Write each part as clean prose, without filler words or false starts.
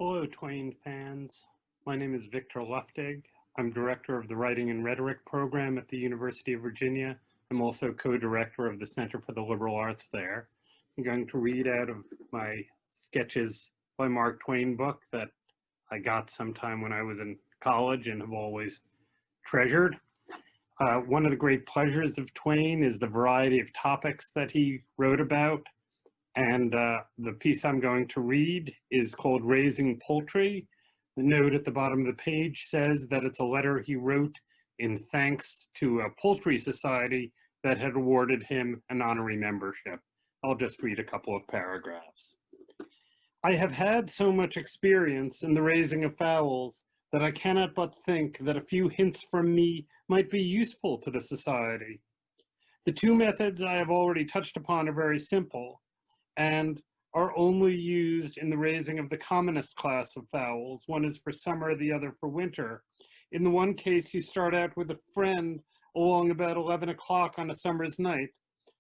Hello, Twain fans. My name is Victor Luftig. I'm director of the Writing and Rhetoric program at the University of Virginia. I'm also co-director of the Center for the Liberal Arts there. I'm going to read out of my Sketches by Mark Twain book that I got sometime when I was in college and have always treasured. One of the great pleasures of Twain is the variety of topics that he wrote about. And the piece I'm going to read is called Raising Poultry. The note at the bottom of the page says that it's a letter he wrote in thanks to a poultry society that had awarded him an honorary membership. I'll just read a couple of paragraphs. I have had so much experience in the raising of fowls that I cannot but think that a few hints from me might be useful to the society. The two methods I have already touched upon are very simple and are only used in the raising of the commonest class of fowls. One is for summer, the other for winter. In the one case, you start out with a friend along about 11 o'clock on a summer's night,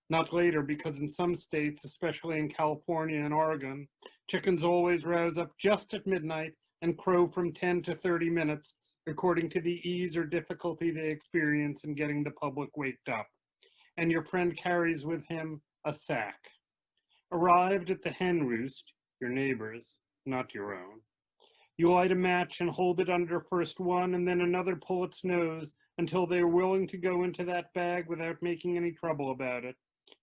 not later, because in some states, especially in California and Oregon, chickens always rouse up just at midnight and crow from 10 to 30 minutes, according to the ease or difficulty they experience in getting the public waked up. And your friend carries with him a sack. Arrived at the hen roost, your neighbor's, not your own, you light a match and hold it under first one and then another pull its nose until they are willing to go into that bag without making any trouble about it.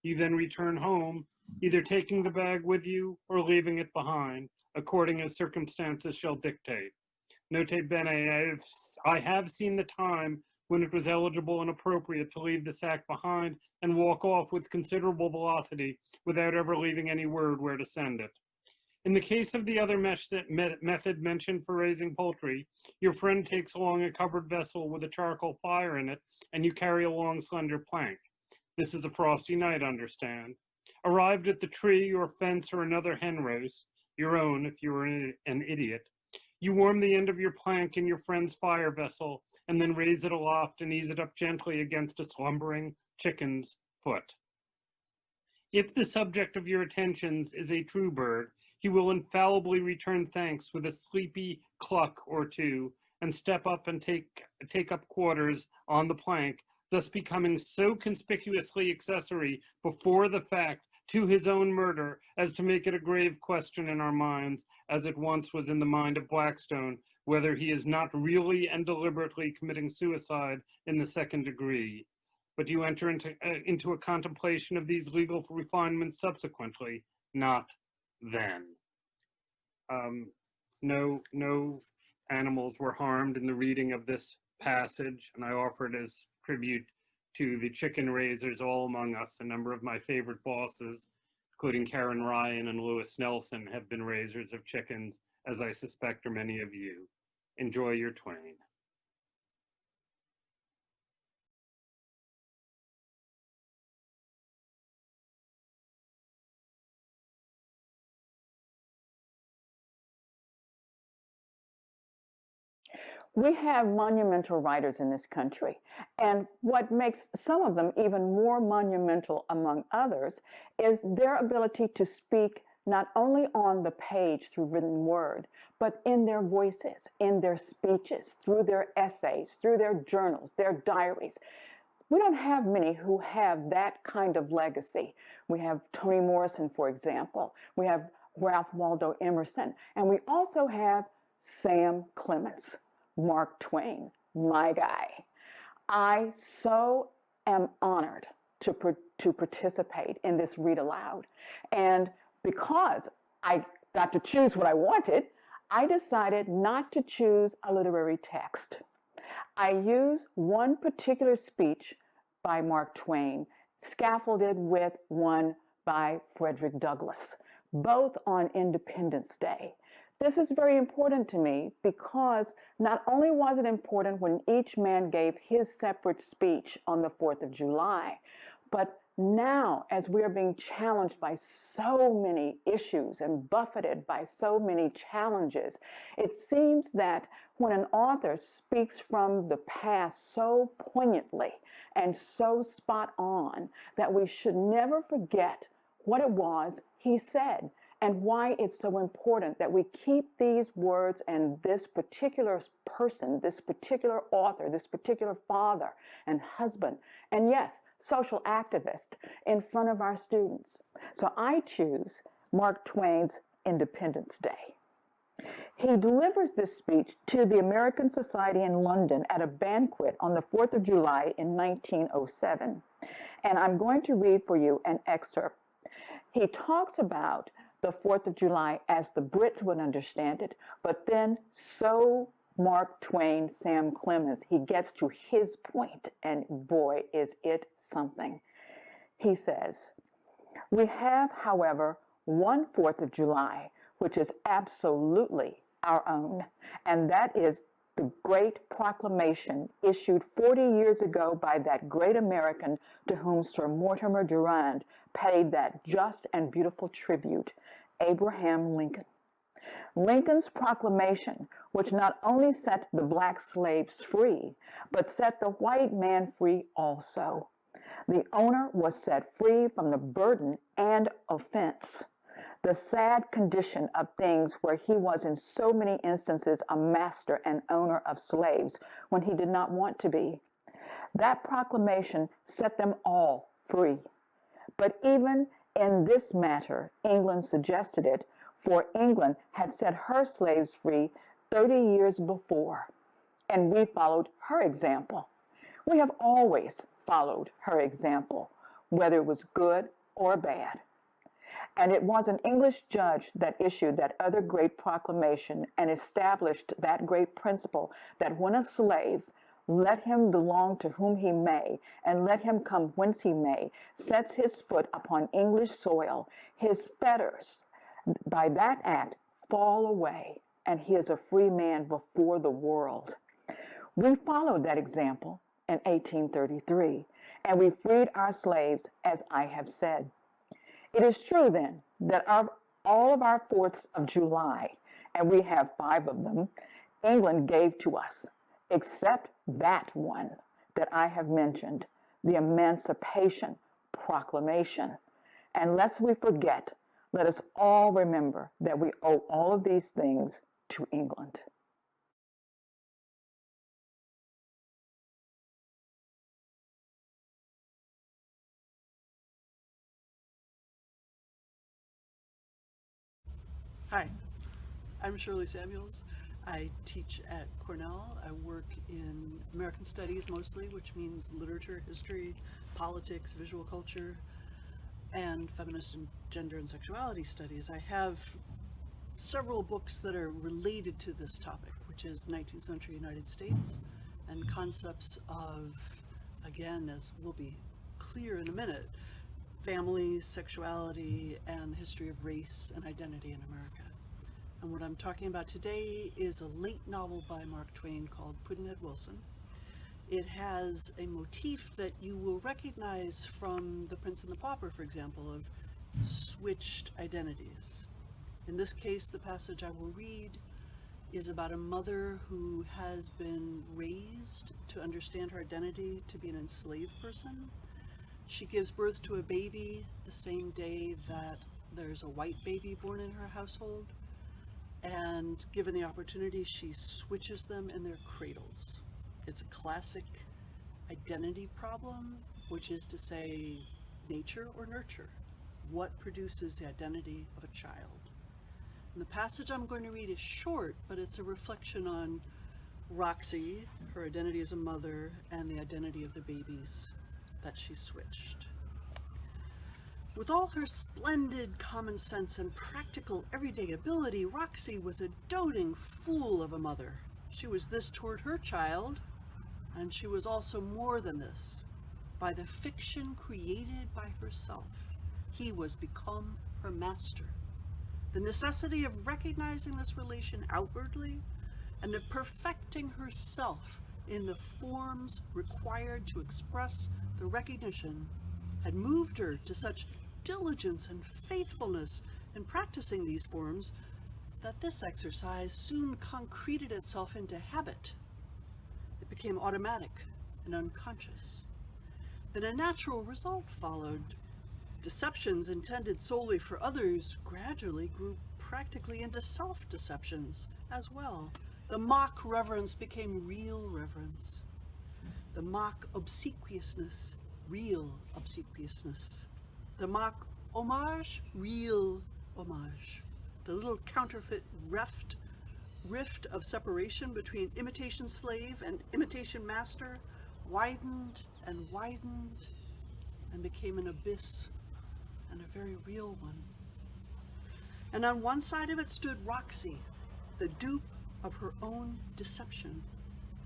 You then return home, either taking the bag with you or leaving it behind, according as circumstances shall dictate. Note bene, I have seen the time when it was eligible and appropriate to leave the sack behind and walk off with considerable velocity without ever leaving any word where to send it. In the case of the other method mentioned for raising poultry, your friend takes along a covered vessel with a charcoal fire in it, and you carry a long, slender plank. This is a frosty night, understand. Arrived at the tree or fence or another hen roast, your own if you were an idiot, you warm the end of your plank in your friend's fire vessel and then raise it aloft and ease it up gently against a slumbering chicken's foot. If the subject of your attentions is a true bird, he will infallibly return thanks with a sleepy cluck or two and step up and take up quarters on the plank, thus becoming so conspicuously accessory before the fact to his own murder as to make it a grave question in our minds, as it once was in the mind of Blackstone, whether he is not really and deliberately committing suicide in the second degree. But you enter into a contemplation of these legal refinements subsequently, not then. No animals were harmed in the reading of this passage, and I offer it as tribute to the chicken raisers all among us. A number of my favorite bosses, including Karen Ryan and Lewis Nelson, have been raisers of chickens, as I suspect are many of you. Enjoy your Twain. We have monumental writers in this country, and what makes some of them even more monumental among others is their ability to speak not only on the page through written word, but in their voices, in their speeches, through their essays, through their journals, their diaries. We don't have many who have that kind of legacy. We have Toni Morrison, for example. We have Ralph Waldo Emerson, and we also have Sam Clemens. Mark Twain, my guy. I so am honored to participate in this read aloud. And because I got to choose what I wanted, I decided not to choose a literary text. I use one particular speech by Mark Twain, scaffolded with one by Frederick Douglass, both on Independence Day. This is very important to me because not only was it important when each man gave his separate speech on the 4th of July, but now as we are being challenged by so many issues and buffeted by so many challenges, it seems that when an author speaks from the past so poignantly and so spot on, that we should never forget what it was he said and why it's so important that we keep these words and this particular person, this particular author, this particular father and husband, and yes, social activist in front of our students. So I choose Mark Twain's Independence Day. He delivers this speech to the American Society in London at a banquet on the 4th of July in 1907. And I'm going to read for you an excerpt. He talks about the 4th of July as the Brits would understand it, but then so Mark Twain, Sam Clemens, he gets to his point, and boy, is it something. He says, "We have, however, one 4th of July, which is absolutely our own, and that is the great proclamation issued 40 years ago by that great American to whom Sir Mortimer Durand paid that just and beautiful tribute, Abraham Lincoln. Lincoln's proclamation, which not only set the black slaves free, but set the white man free also. The owner was set free from the burden and offense, the sad condition of things where he was in so many instances a master and owner of slaves when he did not want to be. That proclamation set them all free. But even in this matter, England suggested it, for England had set her slaves free 30 years before, and we followed her example. We have always followed her example, whether it was good or bad. And it was an English judge that issued that other great proclamation and established that great principle that when a slave, let him belong to whom he may, and let him come whence he may, sets his foot upon English soil, his fetters by that act fall away, and he is a free man before the world. We followed that example in 1833, and we freed our slaves, as I have said. It is true, then, that all of our 4ths of July, and we have 5 of them, England gave to us, except that one that I have mentioned, the Emancipation Proclamation. And lest we forget, let us all remember that we owe all of these things to England. Hi, I'm Shirley Samuels. I teach at Cornell. I work in American Studies mostly, which means literature, history, politics, visual culture, and feminist and gender and sexuality studies. I have several books that are related to this topic, which is 19th century United States and concepts of, again, as will be clear in a minute, family, sexuality, and the history of race and identity in America. And what I'm talking about today is a late novel by Mark Twain called Pudd'nhead Wilson. It has a motif that you will recognize from The Prince and the Pauper, for example, of switched identities. In this case, the passage I will read is about a mother who has been raised to understand her identity to be an enslaved person. She gives birth to a baby the same day that there's a white baby born in her household, and given the opportunity, she switches them in their cradles. It's a classic identity problem, which is to say, nature or nurture. What produces the identity of a child? And the passage I'm going to read is short, but it's a reflection on Roxy, her identity as a mother, and the identity of the babies that she switched. With all her splendid common sense and practical everyday ability, Roxy was a doting fool of a mother. She was this toward her child, and she was also more than this. By the fiction created by herself, he was become her master. The necessity of recognizing this relation outwardly and of perfecting herself in the forms required to express the recognition had moved her to such diligence and faithfulness in practicing these forms that this exercise soon concreted itself into habit. It became automatic and unconscious. Then a natural result followed. deceptions intended solely for others gradually grew practically into self-deceptions as well. The mock reverence became real reverence. The mock obsequiousness, real obsequiousness. The mock homage, real homage. The little counterfeit rift of separation between imitation slave and imitation master widened and widened and became an abyss, and a very real one. And on one side of it stood Roxy, the dupe of her own deception.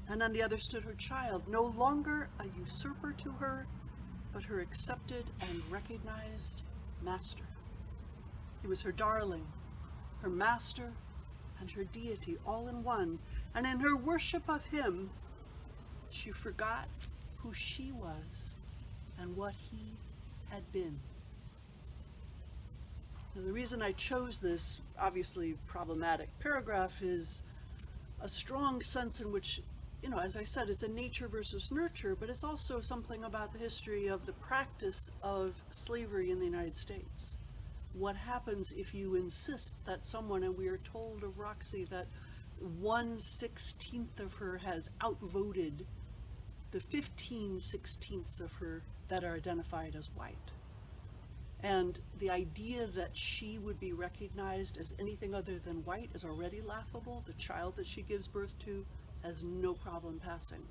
And on the other stood her child, no longer a usurper to her, but her accepted and recognized master. He was her darling, her master, and her deity all in one. And in her worship of him, she forgot who she was and what he had been. Now, the reason I chose this obviously problematic paragraph is a strong sense in which, as I said, it's a nature versus nurture, but it's also something about the history of the practice of slavery in the United States. What happens if you insist that someone, and we are told of Roxy that 1/16 of her has outvoted the 15/16 of her that are identified as white. And the idea that she would be recognized as anything other than white is already laughable. The child that she gives birth to has no problem passing.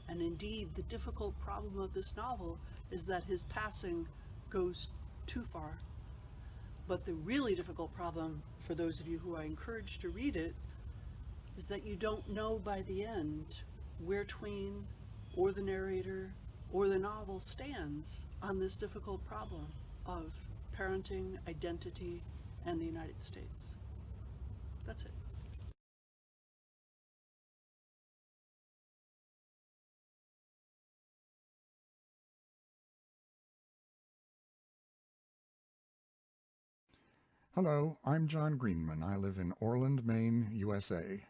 And indeed, the difficult problem of this novel is that his passing goes too far. But the really difficult problem, for those of you who I encourage to read it, is that you don't know by the end where Twain or the narrator or the novel stands on this difficult problem of parenting, identity, and the United States. That's it. Hello, I'm John Greenman. I live in Orland, Maine, USA.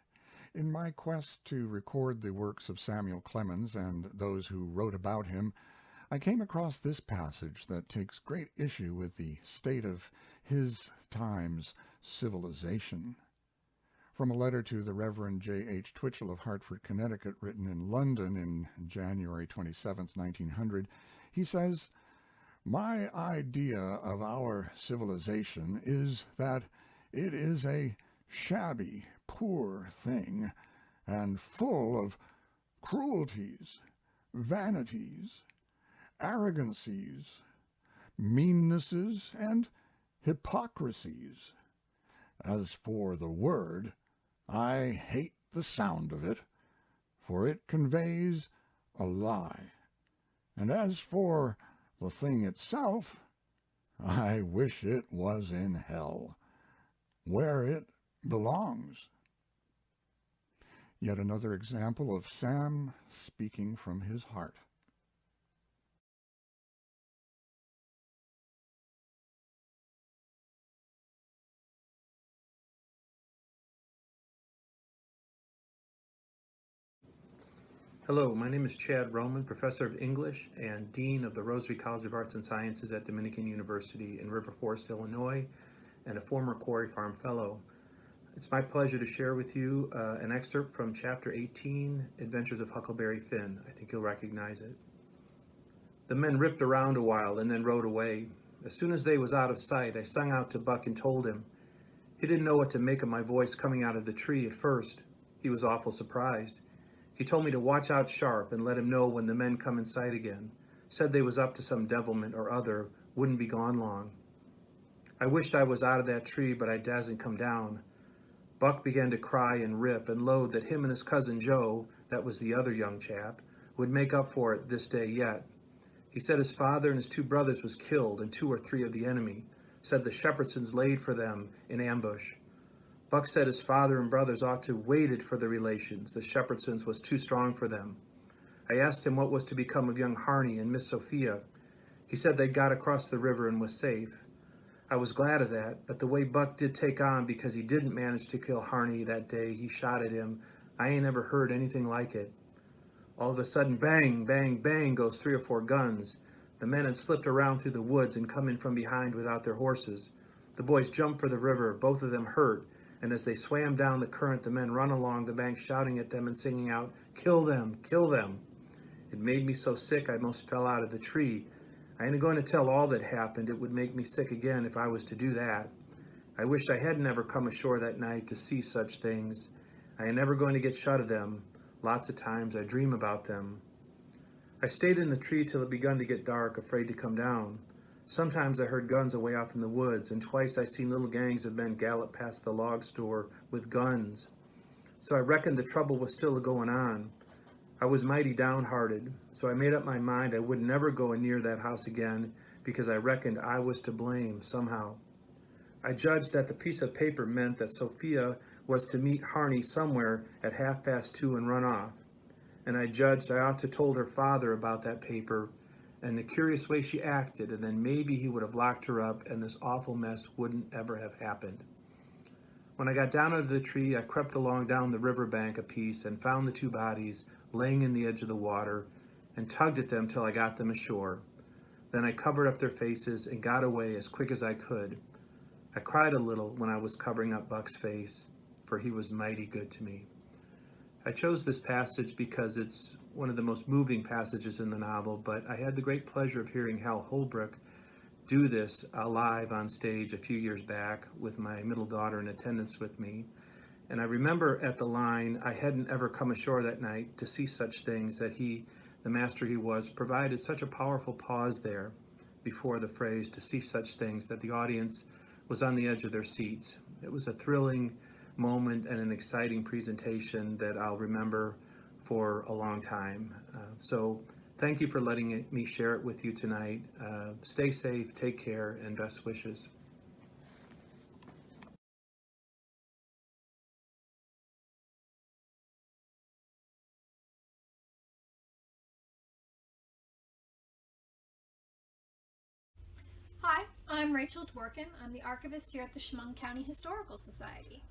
In my quest to record the works of Samuel Clemens and those who wrote about him, I came across this passage that takes great issue with the state of his time's civilization. From a letter to the Reverend J. H. Twitchell of Hartford, Connecticut, written in London in January 27, 1900, he says, "My idea of our civilization is that it is a shabby, poor thing, and full of cruelties, vanities, arrogancies, meannesses, and hypocrisies. As for the word, I hate the sound of it, for it conveys a lie. And as for the thing itself, I wish it was in hell, where it belongs." Yet another example of Sam speaking from his heart. Hello, my name is Chad Roman, Professor of English and Dean of the Rosary College of Arts and Sciences at Dominican University in River Forest, Illinois, and a former Quarry Farm Fellow. It's my pleasure to share with you an excerpt from Chapter 18, Adventures of Huckleberry Finn. I think you'll recognize it. The men ripped around a while and then rode away. As soon as they was out of sight, I sung out to Buck and told him. He didn't know what to make of my voice coming out of the tree at first. He was awful surprised. He told me to watch out sharp and let him know when the men come in sight again. Said they was up to some devilment or other, wouldn't be gone long. I wished I was out of that tree, but I dasn't come down. Buck began to cry and rip and lowed that him and his cousin Joe, that was the other young chap, would make up for it this day yet. He said his father and his 2 brothers was killed and 2 or 3 of the enemy. Said the Shepherdsons laid for them in ambush. Buck said his father and brothers ought to waited for the relations. The Shepherdsons was too strong for them. I asked him what was to become of young Harney and Miss Sophia. He said they'd got across the river and was safe. I was glad of that, but the way Buck did take on because he didn't manage to kill Harney that day he shot at him, I ain't ever heard anything like it. All of a sudden, bang, bang, bang goes 3 or 4 guns. The men had slipped around through the woods and come in from behind without their horses. The boys jumped for the river, both of them hurt, and as they swam down the current, the men run along the bank shouting at them and singing out, "Kill them, kill them." It made me so sick I most fell out of the tree. I ain't going to tell all that happened. It would make me sick again if I was to do that. I wished I had never come ashore that night to see such things. I ain't never going to get shut of them. Lots of times I dream about them. I stayed in the tree till it begun to get dark, afraid to come down. Sometimes I heard guns away off in the woods, and twice I seen little gangs of men gallop past the log store with guns. So I reckoned the trouble was still a-going on. I was mighty downhearted, so I made up my mind I would never go near that house again because I reckoned I was to blame somehow. I judged that the piece of paper meant that Sophia was to meet Harney somewhere at 2:30 and run off. And I judged I ought to told her father about that paper and the curious way she acted, and then maybe he would have locked her up and this awful mess wouldn't ever have happened. When I got down out of the tree, I crept along down the riverbank a piece and found the two bodies laying in the edge of the water and tugged at them till I got them ashore. Then I covered up their faces and got away as quick as I could. I cried a little when I was covering up Buck's face, for he was mighty good to me. I chose this passage because it's one of the most moving passages in the novel, but I had the great pleasure of hearing Hal Holbrook do this live on stage a few years back with my middle daughter in attendance with me. And I remember at the line, I hadn't ever come ashore that night to see such things, that he, the master he was, provided such a powerful pause there before the phrase, to see such things, that the audience was on the edge of their seats. It was a thrilling moment and an exciting presentation that I'll remember for a long time. So thank you for letting me share it with you tonight. Stay safe, take care, and best wishes. Hi, I'm Rachel Dworkin. I'm the archivist here at the Chemung County Historical Society.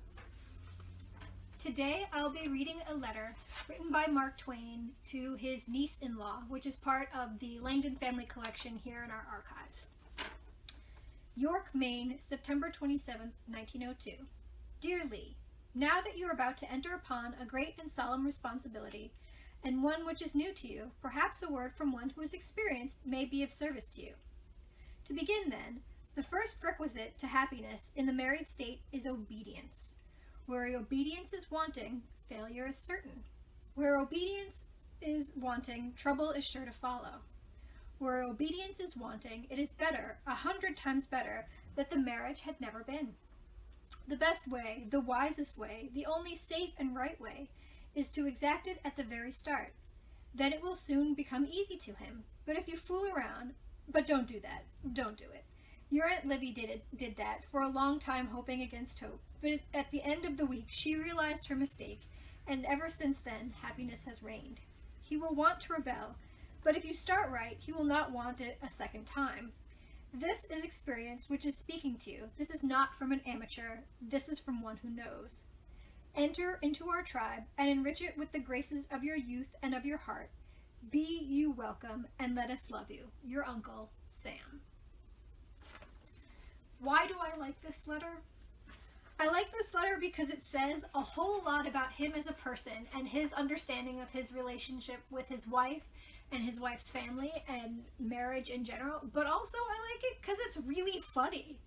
Today I'll be reading a letter written by Mark Twain to his niece-in-law, which is part of the Langdon family collection here in our archives. York, Maine, September 27, 1902. Dear Lee, now that you are about to enter upon a great and solemn responsibility, and one which is new to you, perhaps a word from one who is experienced may be of service to you. To begin then, the first requisite to happiness in the married state is obedience. Where obedience is wanting, failure is certain. Where obedience is wanting, trouble is sure to follow. Where obedience is wanting, it is better, 100 times better, that the marriage had never been. The best way, the wisest way, the only safe and right way, is to exact it at the very start. Then it will soon become easy to him. But if you fool around, but don't do that. Don't do it. Your Aunt Livy did that for a long time, hoping against hope. But at the end of the week, she realized her mistake, and ever since then, happiness has reigned. He will want to rebel, but if you start right, he will not want it a second time. This is experience which is speaking to you. This is not from an amateur. This is from one who knows. Enter into our tribe and enrich it with the graces of your youth and of your heart. Be you welcome, and let us love you. Your uncle, Sam. Why do I like this letter? I like this letter because it says a whole lot about him as a person and his understanding of his relationship with his wife and his wife's family and marriage in general, but also I like it because it's really funny.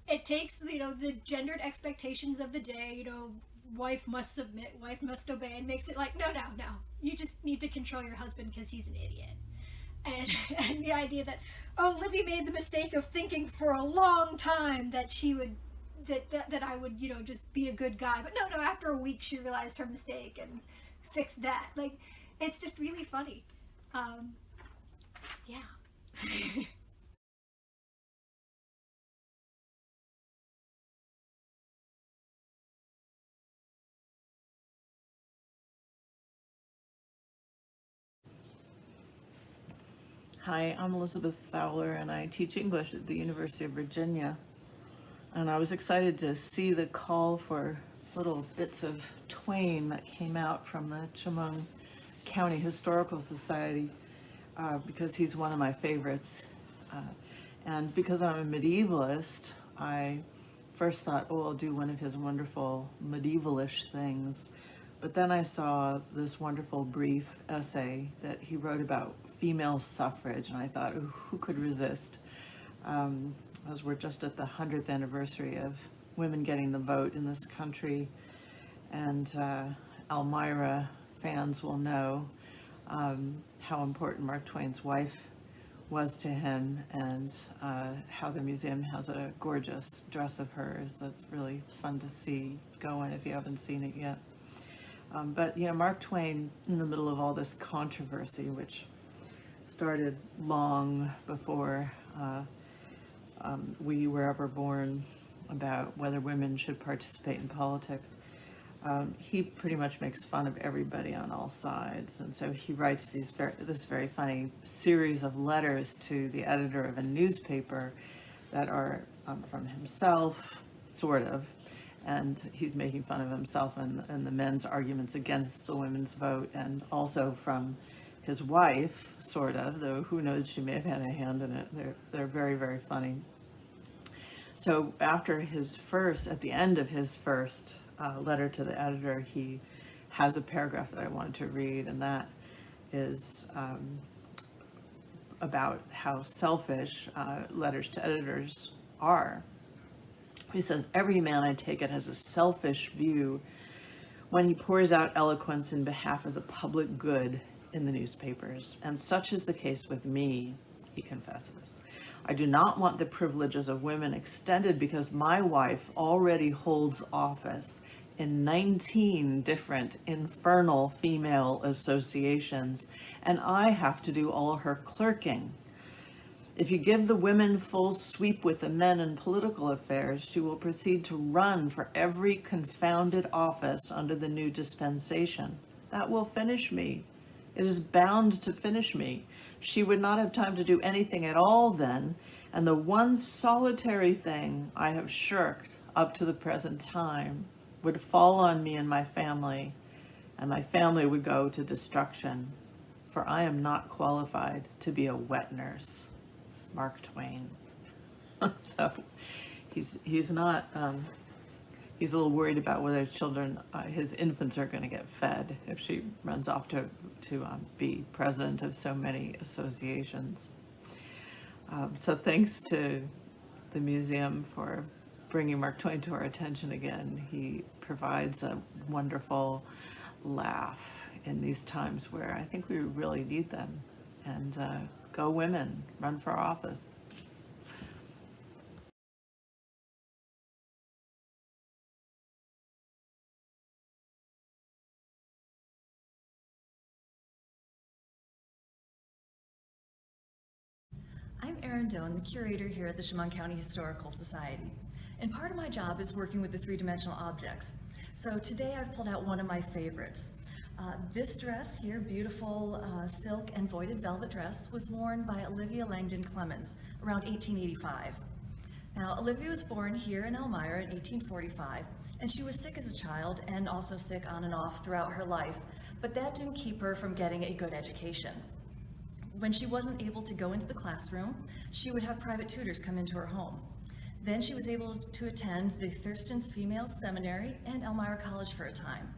It takes, the gendered expectations of the day, wife must submit, wife must obey, and makes it like, no, you just need to control your husband because he's an idiot. And the idea that, Livy made the mistake of thinking for a long time that she would, that I would, just be a good guy. But no, after a week she realized her mistake and fixed that. Like, it's just really funny. Yeah. Hi, I'm Elizabeth Fowler, and I teach English at the University of Virginia. And I was excited to see the call for little bits of Twain that came out from the Chemung County Historical Society. because he's one of my favorites. And because I'm a medievalist, I first thought, oh, I'll do one of his wonderful medievalish things. But then I saw this wonderful brief essay that he wrote about female suffrage, and I thought, oh, who could resist? As we're just at the 100th anniversary of women getting the vote in this country, and Elmira fans will know how important Mark Twain's wife was to him, and how the museum has a gorgeous dress of hers that's really fun to see. Go in if you haven't seen it yet. But Mark Twain, in the middle of all this controversy, which started long before we were ever born, about whether women should participate in politics, he pretty much makes fun of everybody on all sides. And so he writes this very funny series of letters to the editor of a newspaper that are from himself, sort of, and he's making fun of himself and the men's arguments against the women's vote, and also from his wife, sort of, though who knows, she may have had a hand in it. They're very, very funny. So at the end of his first letter to the editor, he has a paragraph that I wanted to read, and that is about how selfish letters to editors are. He says, every man, I take it, has a selfish view when he pours out eloquence in behalf of the public good in the newspapers, and such is the case with me, he confesses. I do not want the privileges of women extended because my wife already holds office in 19 different infernal female associations, and I have to do all her clerking. If you give the women full sweep with the men in political affairs, she will proceed to run for every confounded office under the new dispensation. That will finish me. It is bound to finish me. She would not have time to do anything at all then, and the one solitary thing I have shirked up to the present time would fall on me and my family would go to destruction, for I am not qualified to be a wet nurse. Mark Twain. So he's not, he's a little worried about whether his infants are going to get fed if she runs off to be president of so many associations. So thanks to the museum for bringing Mark Twain to our attention again. He provides a wonderful laugh in these times where I think we really need them. And go women, run for office. I'm Erin Doan, the curator here at the Chemung County Historical Society. And part of my job is working with the three-dimensional objects. So today I've pulled out one of my favorites. This dress here, beautiful silk and voided velvet dress, was worn by Olivia Langdon Clemens around 1885. Now, Olivia was born here in Elmira in 1845, and she was sick as a child and also sick on and off throughout her life, but that didn't keep her from getting a good education. When she wasn't able to go into the classroom, she would have private tutors come into her home. Then she was able to attend the Thurston's Female Seminary and Elmira College for a time.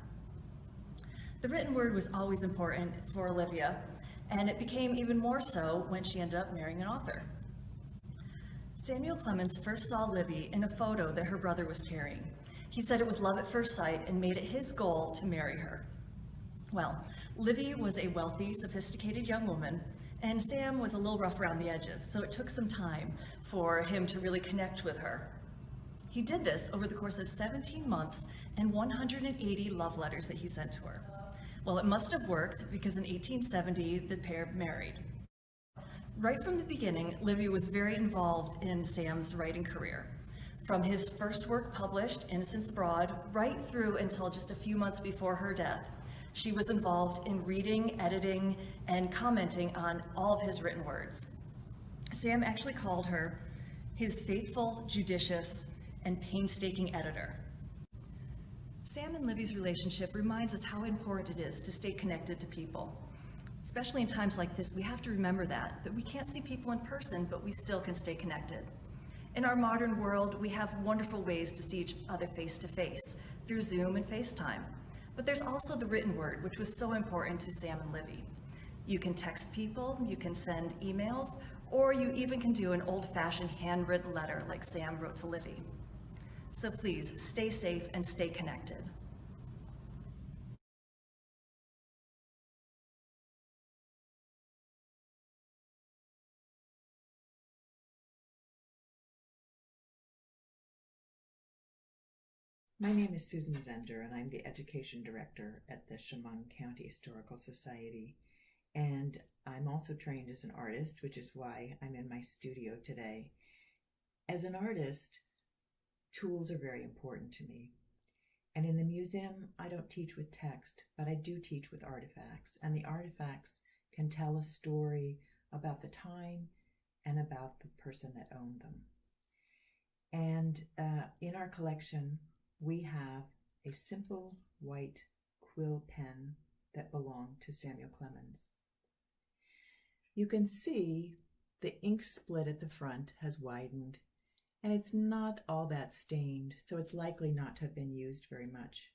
The written word was always important for Olivia, and it became even more so when she ended up marrying an author. Samuel Clemens first saw Livy in a photo that her brother was carrying. He said it was love at first sight and made it his goal to marry her. Well, Livy was a wealthy, sophisticated young woman, and Sam was a little rough around the edges, so it took some time for him to really connect with her. He did this over the course of 17 months and 180 love letters that he sent to her. Well, it must have worked because in 1870, the pair married. Right from the beginning, Livy was very involved in Sam's writing career. From his first work published, Innocents Abroad, right through until just a few months before her death, she was involved in reading, editing, and commenting on all of his written words. Sam actually called her his faithful, judicious, and painstaking editor. Sam and Livy's relationship reminds us how important it is to stay connected to people. Especially in times like this, we have to remember that we can't see people in person, but we still can stay connected. In our modern world, we have wonderful ways to see each other face to face through Zoom and FaceTime. But there's also the written word, which was so important to Sam and Livy. You can text people, you can send emails, or you even can do an old-fashioned handwritten letter like Sam wrote to Livy. So please, stay safe and stay connected. My name is Susan Zender, and I'm the Education Director at the Chemung County Historical Society. And I'm also trained as an artist, which is why I'm in my studio today. As an artist, tools are very important to me. And in the museum, I don't teach with text, but I do teach with artifacts. And the artifacts can tell a story about the time and about the person that owned them. And in our collection, we have a simple white quill pen that belonged to Samuel Clemens. You can see the ink split at the front has widened, and it's not all that stained, so it's likely not to have been used very much.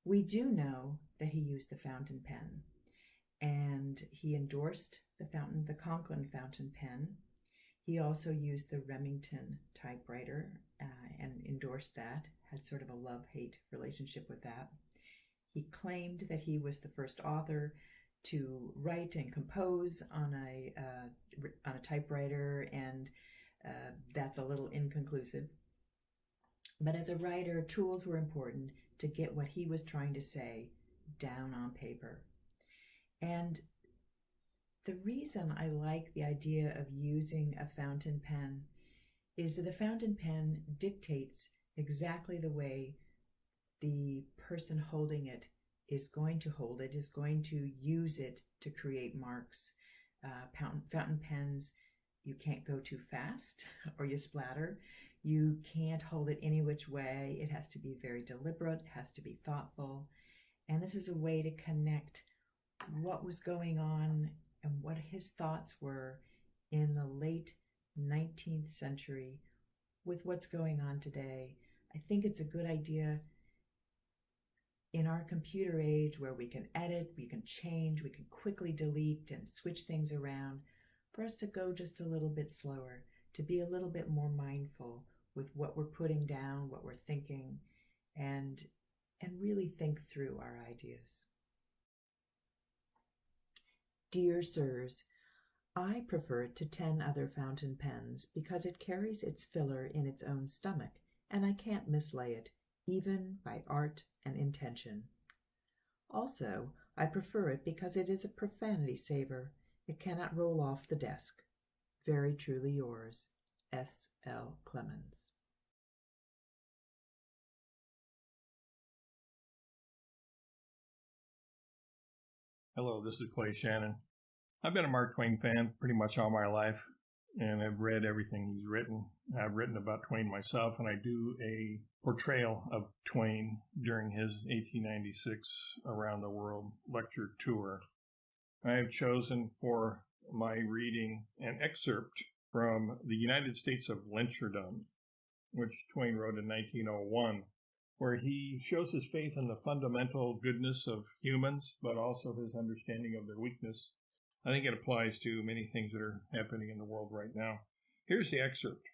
We do know that he used the fountain pen, and he endorsed the Conklin fountain pen. He also used the Remington typewriter and endorsed that, had sort of a love-hate relationship with that. He claimed that he was the first author to write and compose on a typewriter, and that's a little inconclusive. But as a writer, tools were important to get what he was trying to say down on paper. And the reason I like the idea of using a fountain pen is that the fountain pen dictates exactly the way the person holding it is going to hold it, is going to use it to create marks. Fountain pens, you can't go too fast or you splatter. You can't hold it any which way. It has to be very deliberate, it has to be thoughtful. And this is a way to connect what was going on and what his thoughts were in the late 19th century with what's going on today. I think it's a good idea in our computer age where we can edit, we can change, we can quickly delete and switch things around, for us to go just a little bit slower, to be a little bit more mindful with what we're putting down, what we're thinking, and really think through our ideas. Dear Sirs, I prefer it to 10 other fountain pens because it carries its filler in its own stomach, and I can't mislay it, even by art and intention. Also, I prefer it because it is a profanity saver. It cannot roll off the desk. Very truly yours, S. L. Clemens. Hello, this is Clay Shannon. I've been a Mark Twain fan pretty much all my life, and I've read everything he's written. I've written about Twain myself, and I do a portrayal of Twain during his 1896 Around the World lecture tour. I have chosen for my reading an excerpt from The United States of Lyncherdom, which Twain wrote in 1901, where he shows his faith in the fundamental goodness of humans, but also his understanding of their weakness. I think it applies to many things that are happening in the world right now. Here's the excerpt.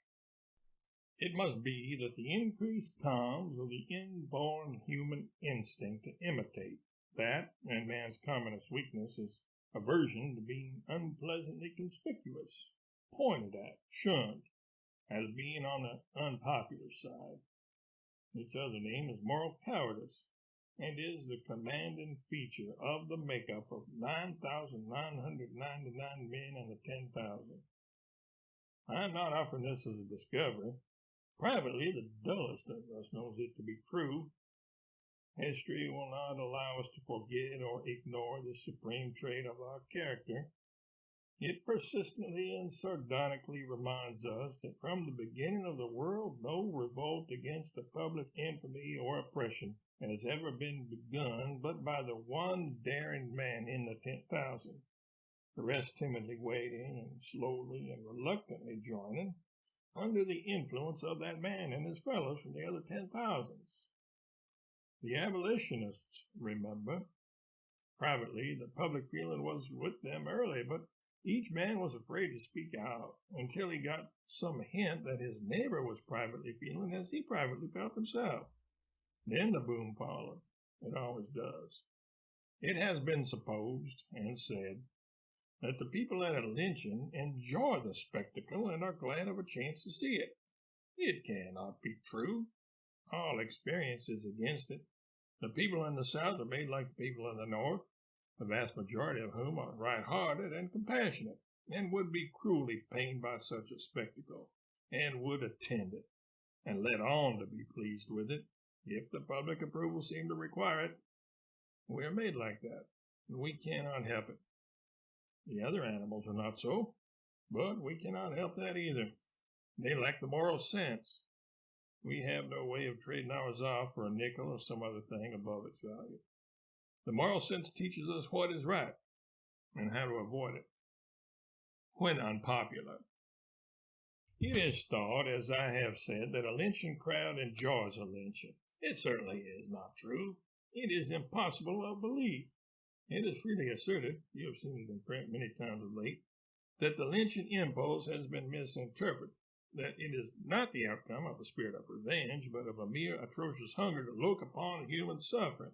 It must be that the increase comes of the inborn human instinct to imitate. That, and man's commonest weakness, is aversion to being unpleasantly conspicuous, pointed at, shunned, as being on the unpopular side. Its other name is moral cowardice, and is the commanding feature of the makeup of 9,999 men in the 10,000. I am not offering this as a discovery. Privately, the dullest of us knows it to be true. History will not allow us to forget or ignore the supreme trait of our character. It persistently and sardonically reminds us that from the beginning of the world, no revolt against the public infamy or oppression has ever been begun but by the one daring man in the 10,000, the rest timidly waiting and slowly and reluctantly joining under the influence of that man and his fellows from the other 10,000s. The abolitionists, remember. Privately, the public feeling was with them early, but each man was afraid to speak out until he got some hint that his neighbor was privately feeling as he privately felt himself. Then the boom followed. It always does. It has been supposed and said that the people at a lynching enjoy the spectacle and are glad of a chance to see it. It cannot be true. All experience is against it. The people in the South are made like the people in the North, the vast majority of whom are right-hearted and compassionate, and would be cruelly pained by such a spectacle, and would attend it, and let on to be pleased with it, if the public approval seemed to require it. We are made like that, and we cannot help it. The other animals are not so, but we cannot help that either. They lack the moral sense. We have no way of trading ours off for a nickel or some other thing above its value. The moral sense teaches us what is right and how to avoid it when unpopular. It is thought, as I have said, that a lynching crowd enjoys a lynching. It certainly is not true. It is impossible of belief. It is freely asserted, you have seen it in print many times of late, that the lynching impulse has been misinterpreted, that it is not the outcome of a spirit of revenge, but of a mere atrocious hunger to look upon human suffering.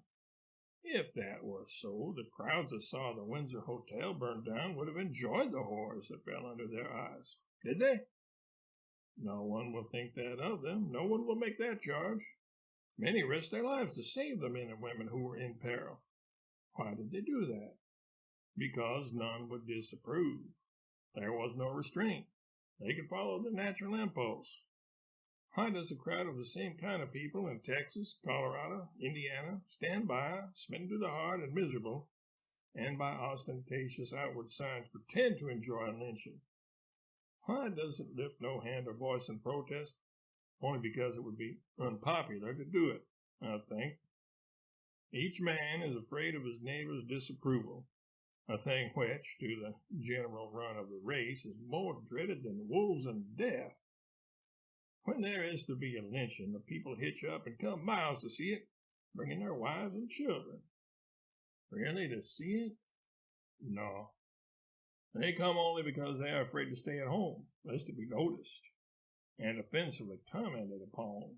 If that were so, the crowds that saw the Windsor Hotel burned down would have enjoyed the horrors that fell under their eyes. Did they? No one will think that of them. No one will make that charge. Many risked their lives to save the men and women who were in peril. Why did they do that? Because none would disapprove. There was no restraint. They could follow the natural impulse. Why does a crowd of the same kind of people in Texas, Colorado, Indiana stand by, smitten to the heart and miserable, and by ostentatious outward signs pretend to enjoy a lynching? Why does it lift no hand or voice in protest? Only because it would be unpopular to do it, I think. Each man is afraid of his neighbor's disapproval, a thing which, to the general run of the race, is more dreaded than wolves and death. When there is to be a lynching, the people hitch up and come miles to see it, bringing their wives and children. Really, to see it? No. They come only because they are afraid to stay at home, lest it be noticed, and offensively commented upon.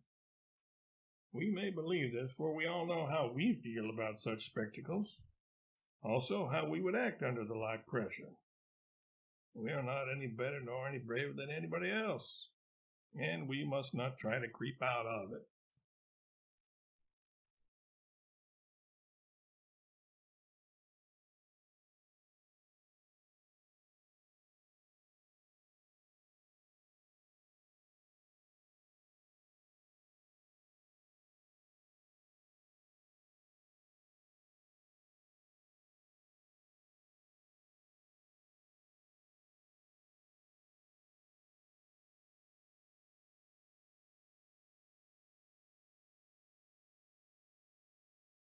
We may believe this, for we all know how we feel about such spectacles. Also, how we would act under the like pressure. We are not any better nor any braver than anybody else, and we must not try to creep out of it.